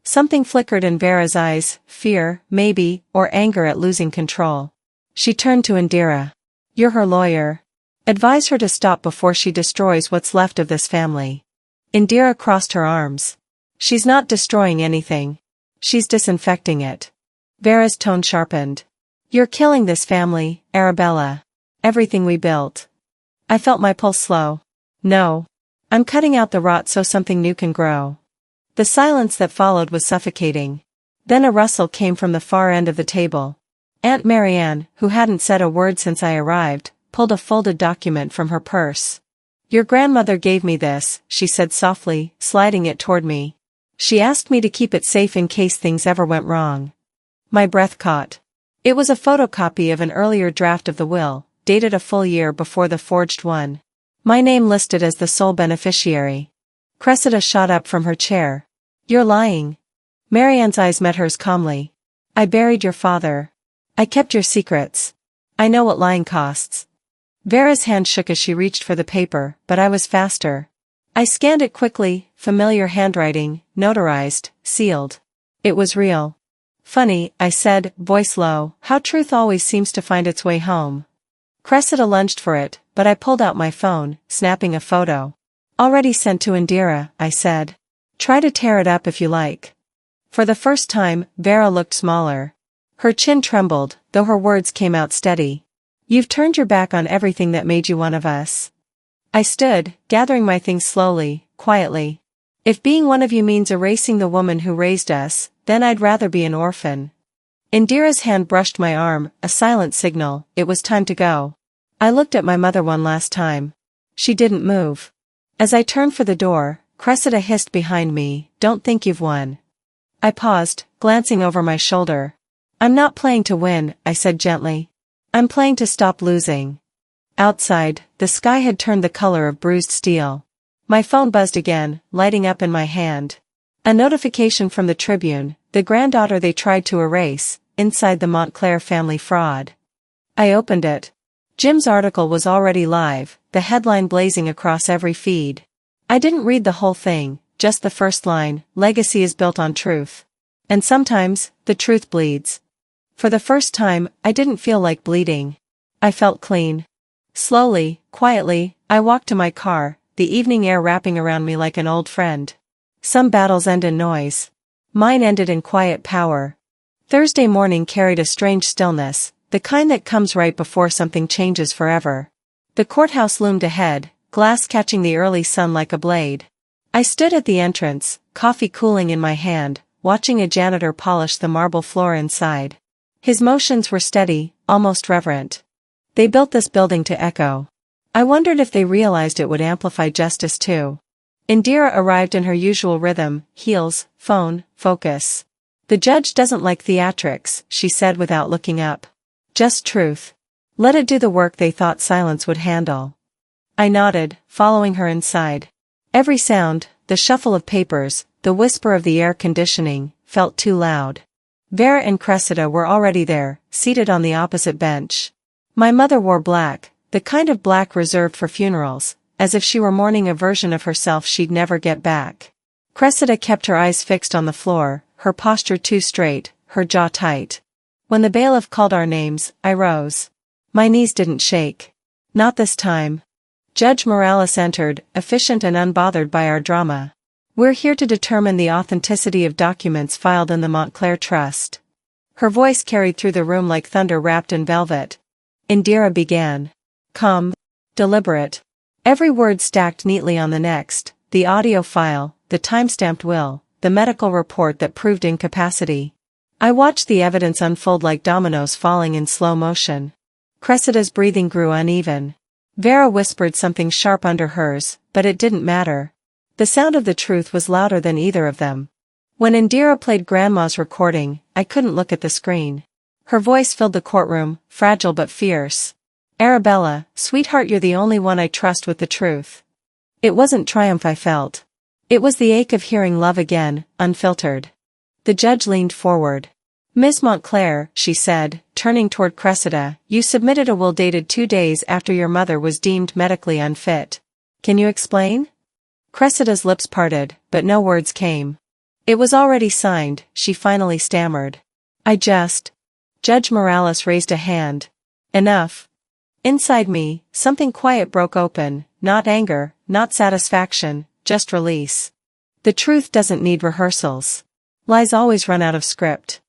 Something flickered in Vera's eyes, fear, maybe, or anger at losing control. She turned to Indira. "You're her lawyer. Advise her to stop before she destroys what's left of this family." Indira crossed her arms. "She's not destroying anything. She's disinfecting it." Vera's tone sharpened. "You're killing this family, Arabella. Everything we built." I felt my pulse slow. "No. I'm cutting out the rot so something new can grow." The silence that followed was suffocating. Then a rustle came from the far end of the table. Aunt Marianne, who hadn't said a word since I arrived, pulled a folded document from her purse. "Your grandmother gave me this," she said softly, sliding it toward me. "She asked me to keep it safe in case things ever went wrong." My breath caught. It was a photocopy of an earlier draft of the will, dated a full year before the forged one. My name listed as the sole beneficiary. Cressida shot up from her chair. "You're lying." Marianne's eyes met hers calmly. "I buried your father. I kept your secrets. I know what lying costs." Vera's hand shook as she reached for the paper, but I was faster. I scanned it quickly, familiar handwriting, notarized, sealed. It was real. "Funny," I said, voice low, "how truth always seems to find its way home." Cressida lunged for it, but I pulled out my phone, snapping a photo. "Already sent to Indira," I said. "Try to tear it up if you like." For the first time, Vera looked smaller. Her chin trembled, though her words came out steady. "You've turned your back on everything that made you one of us." I stood, gathering my things slowly, quietly. "If being one of you means erasing the woman who raised us, then I'd rather be an orphan." Indira's hand brushed my arm, a silent signal, it was time to go. I looked at my mother one last time. She didn't move. As I turned for the door, Cressida hissed behind me, "Don't think you've won." I paused, glancing over my shoulder. "I'm not playing to win," I said gently. "I'm playing to stop losing." Outside, the sky had turned the color of bruised steel. My phone buzzed again, lighting up in my hand. A notification from the Tribune, the granddaughter they tried to erase, inside the Montclair family fraud. I opened it. Jim's article was already live, the headline blazing across every feed. I didn't read the whole thing, just the first line, legacy is built on truth. And sometimes, the truth bleeds. For the first time, I didn't feel like bleeding. I felt clean. Slowly, quietly, I walked to my car, the evening air wrapping around me like an old friend. Some battles end in noise. Mine ended in quiet power. Thursday morning carried a strange stillness, the kind that comes right before something changes forever. The courthouse loomed ahead, glass catching the early sun like a blade. I stood at the entrance, coffee cooling in my hand, watching a janitor polish the marble floor inside. His motions were steady, almost reverent. They built this building to echo. I wondered if they realized it would amplify justice too. Indira arrived in her usual rhythm, heels, phone, focus. The judge doesn't like theatrics, she said without looking up. Just truth. Let it do the work they thought silence would handle. I nodded, following her inside. Every sound, the shuffle of papers, the whisper of the air conditioning, felt too loud. Vera and Cressida were already there, seated on the opposite bench. My mother wore black, the kind of black reserved for funerals, as if she were mourning a version of herself she'd never get back. Cressida kept her eyes fixed on the floor, her posture too straight, her jaw tight. When the bailiff called our names, I rose. My knees didn't shake. Not this time. Judge Morales entered, efficient and unbothered by our drama. We're here to determine the authenticity of documents filed in the Montclair Trust. Her voice carried through the room like thunder wrapped in velvet. Indira began. Calm. Deliberate. Every word stacked neatly on the next, the audio file, the time-stamped will, the medical report that proved incapacity. I watched the evidence unfold like dominoes falling in slow motion. Cressida's breathing grew uneven. Vera whispered something sharp under hers, but it didn't matter. The sound of the truth was louder than either of them. When Indira played Grandma's recording, I couldn't look at the screen. Her voice filled the courtroom, fragile but fierce. Arabella, sweetheart, you're the only one I trust with the truth. It wasn't triumph I felt. It was the ache of hearing love again, unfiltered. The judge leaned forward. Miss Montclair, she said, turning toward Cressida, you submitted a will dated 2 days after your mother was deemed medically unfit. Can you explain? Cressida's lips parted, but no words came. It was already signed, she finally stammered. Judge Morales raised a hand. Enough. Inside me, something quiet broke open, not anger, not satisfaction, just release. The truth doesn't need rehearsals. Lies always run out of script.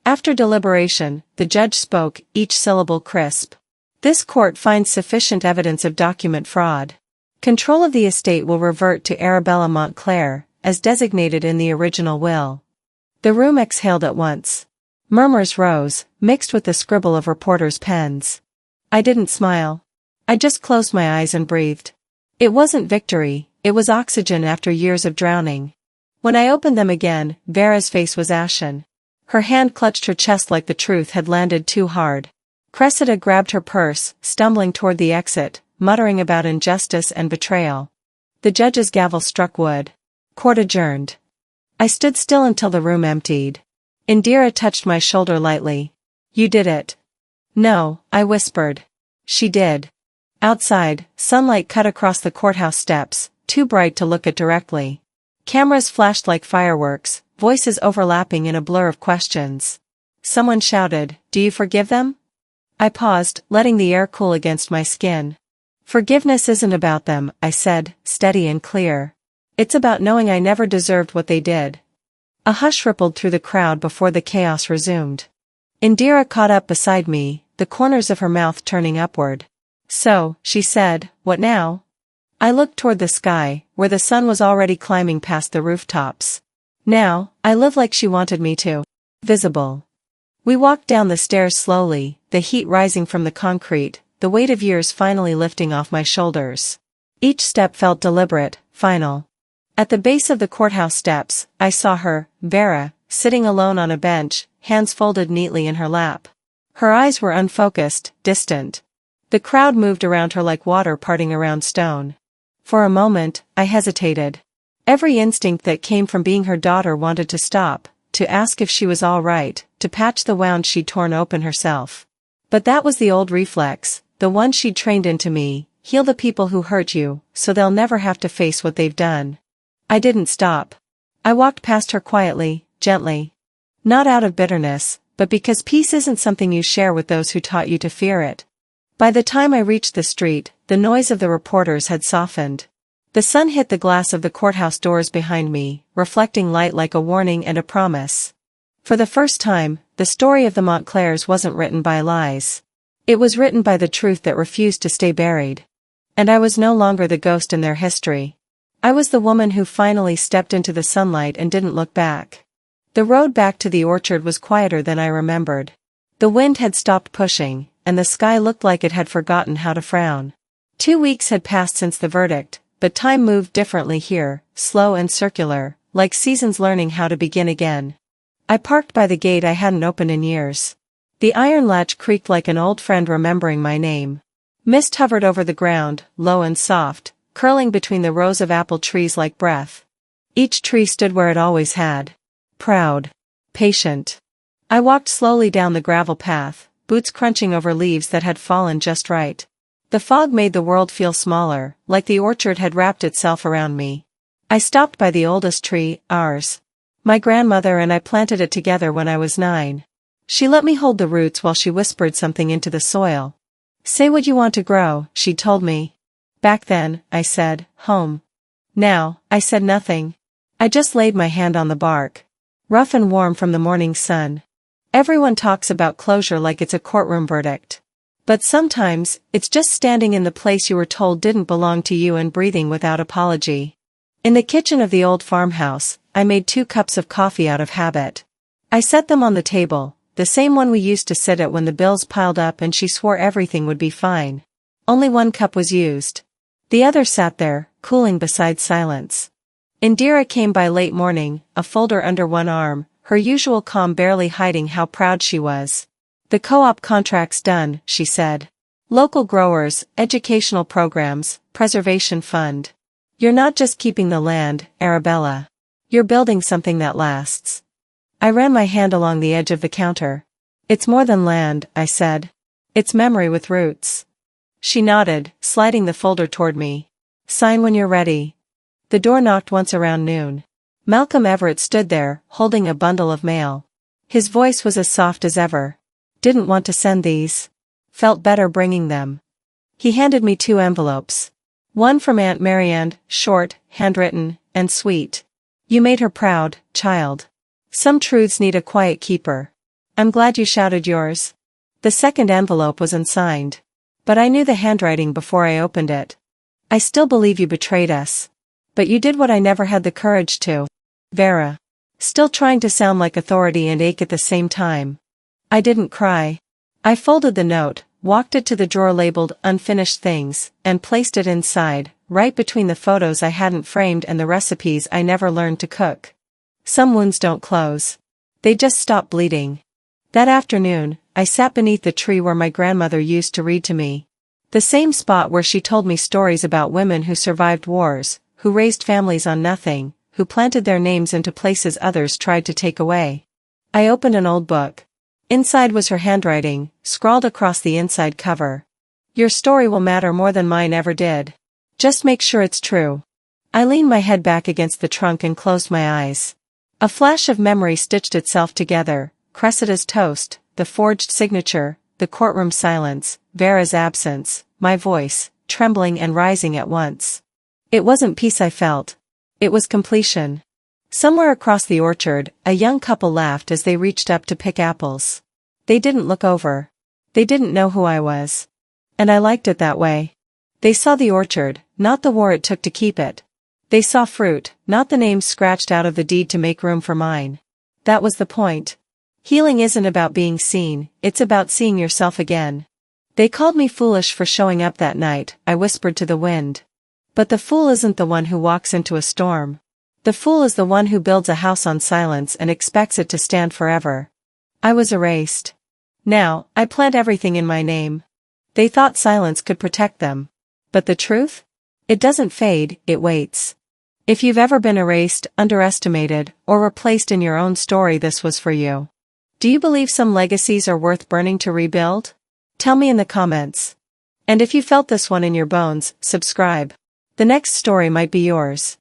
After deliberation, the judge spoke, each syllable crisp. This court finds sufficient evidence of document fraud. Control of the estate will revert to Arabella Montclair, as designated in the original will. The room exhaled at once. Murmurs rose, mixed with the scribble of reporters' pens. I didn't smile. I just closed my eyes and breathed. It wasn't victory, it was oxygen after years of drowning. When I opened them again, Vera's face was ashen. Her hand clutched her chest like the truth had landed too hard. Cressida grabbed her purse, stumbling toward the exit, muttering about injustice and betrayal. The judge's gavel struck wood. Court adjourned. I stood still until the room emptied. Indira touched my shoulder lightly. You did it. No, I whispered. She did. Outside, sunlight cut across the courthouse steps, too bright to look at directly. Cameras flashed like fireworks, voices overlapping in a blur of questions. Someone shouted, "Do you forgive them?" I paused, letting the air cool against my skin. Forgiveness isn't about them, I said, steady and clear. It's about knowing I never deserved what they did. A hush rippled through the crowd before the chaos resumed. Indira caught up beside me, the corners of her mouth turning upward. So, she said, what now? I looked toward the sky, where the sun was already climbing past the rooftops. Now, I live like she wanted me to. Visible. We walked down the stairs slowly, the heat rising from the concrete, the weight of years finally lifting off my shoulders. Each step felt deliberate, final. At the base of the courthouse steps, I saw her, Vera, sitting alone on a bench, hands folded neatly in her lap. Her eyes were unfocused, distant. The crowd moved around her like water parting around stone. For a moment, I hesitated. Every instinct that came from being her daughter wanted to stop, to ask if she was all right, to patch the wound she'd torn open herself. But that was the old reflex, the one she'd trained into me: heal the people who hurt you, so they'll never have to face what they've done. I didn't stop. I walked past her quietly, gently. Not out of bitterness, but because peace isn't something you share with those who taught you to fear it. By the time I reached the street, the noise of the reporters had softened. The sun hit the glass of the courthouse doors behind me, reflecting light like a warning and a promise. For the first time, the story of the Montclairs wasn't written by lies. It was written by the truth that refused to stay buried. And I was no longer the ghost in their history. I was the woman who finally stepped into the sunlight and didn't look back. The road back to the orchard was quieter than I remembered. The wind had stopped pushing, and the sky looked like it had forgotten how to frown. 2 weeks had passed since the verdict, but time moved differently here, slow and circular, like seasons learning how to begin again. I parked by the gate I hadn't opened in years. The iron latch creaked like an old friend remembering my name. Mist hovered over the ground, low and soft, curling between the rows of apple trees like breath. Each tree stood where it always had. Proud. Patient. I walked slowly down the gravel path, boots crunching over leaves that had fallen just right. The fog made the world feel smaller, like the orchard had wrapped itself around me. I stopped by the oldest tree, ours. My grandmother and I planted it together when I was 9. She let me hold the roots while she whispered something into the soil. Say what you want to grow, she told me. Back then, I said, home. Now, I said nothing. I just laid my hand on the bark. Rough and warm from the morning sun. Everyone talks about closure like it's a courtroom verdict. But sometimes, it's just standing in the place you were told didn't belong to you and breathing without apology. In the kitchen of the old farmhouse, I made 2 cups of coffee out of habit. I set them on the table, the same one we used to sit at when the bills piled up and she swore everything would be fine. Only 1 cup was used. The other sat there, cooling beside silence. Indira came by late morning, a folder under one arm, her usual calm barely hiding how proud she was. The co-op contract's done, she said. Local growers, educational programs, preservation fund. You're not just keeping the land, Arabella. You're building something that lasts. I ran my hand along the edge of the counter. It's more than land, I said. It's memory with roots. She nodded, sliding the folder toward me. Sign when you're ready. The door knocked once around noon. Malcolm Everett stood there, holding a bundle of mail. His voice was as soft as ever. Didn't want to send these. Felt better bringing them. He handed me 2 envelopes. One from Aunt Marianne, short, handwritten, and sweet. You made her proud, child. Some truths need a quiet keeper. I'm glad you shouted yours. The second envelope was unsigned. But I knew the handwriting before I opened it. I still believe you betrayed us. But you did what I never had the courage to. Vera. Still trying to sound like authority and ache at the same time. I didn't cry. I folded the note, walked it to the drawer labeled Unfinished Things, and placed it inside, right between the photos I hadn't framed and the recipes I never learned to cook. Some wounds don't close. They just stop bleeding. That afternoon, I sat beneath the tree where my grandmother used to read to me. The same spot where she told me stories about women who survived wars, who raised families on nothing, who planted their names into places others tried to take away. I opened an old book. Inside was her handwriting, scrawled across the inside cover. Your story will matter more than mine ever did. Just make sure it's true. I leaned my head back against the trunk and closed my eyes. A flash of memory stitched itself together, Cressida's toast, the forged signature, the courtroom silence, Vera's absence, my voice, trembling and rising at once. It wasn't peace I felt. It was completion. Somewhere across the orchard, a young couple laughed as they reached up to pick apples. They didn't look over. They didn't know who I was. And I liked it that way. They saw the orchard, not the war it took to keep it. They saw fruit, not the names scratched out of the deed to make room for mine. That was the point. Healing isn't about being seen, it's about seeing yourself again. They called me foolish for showing up that night, I whispered to the wind. But the fool isn't the one who walks into a storm. The fool is the one who builds a house on silence and expects it to stand forever. I was erased. Now, I plant everything in my name. They thought silence could protect them. But the truth? It doesn't fade, it waits. If you've ever been erased, underestimated, or replaced in your own story, this was for you. Do you believe some legacies are worth burning to rebuild? Tell me in the comments. And if you felt this one in your bones, subscribe. The next story might be yours.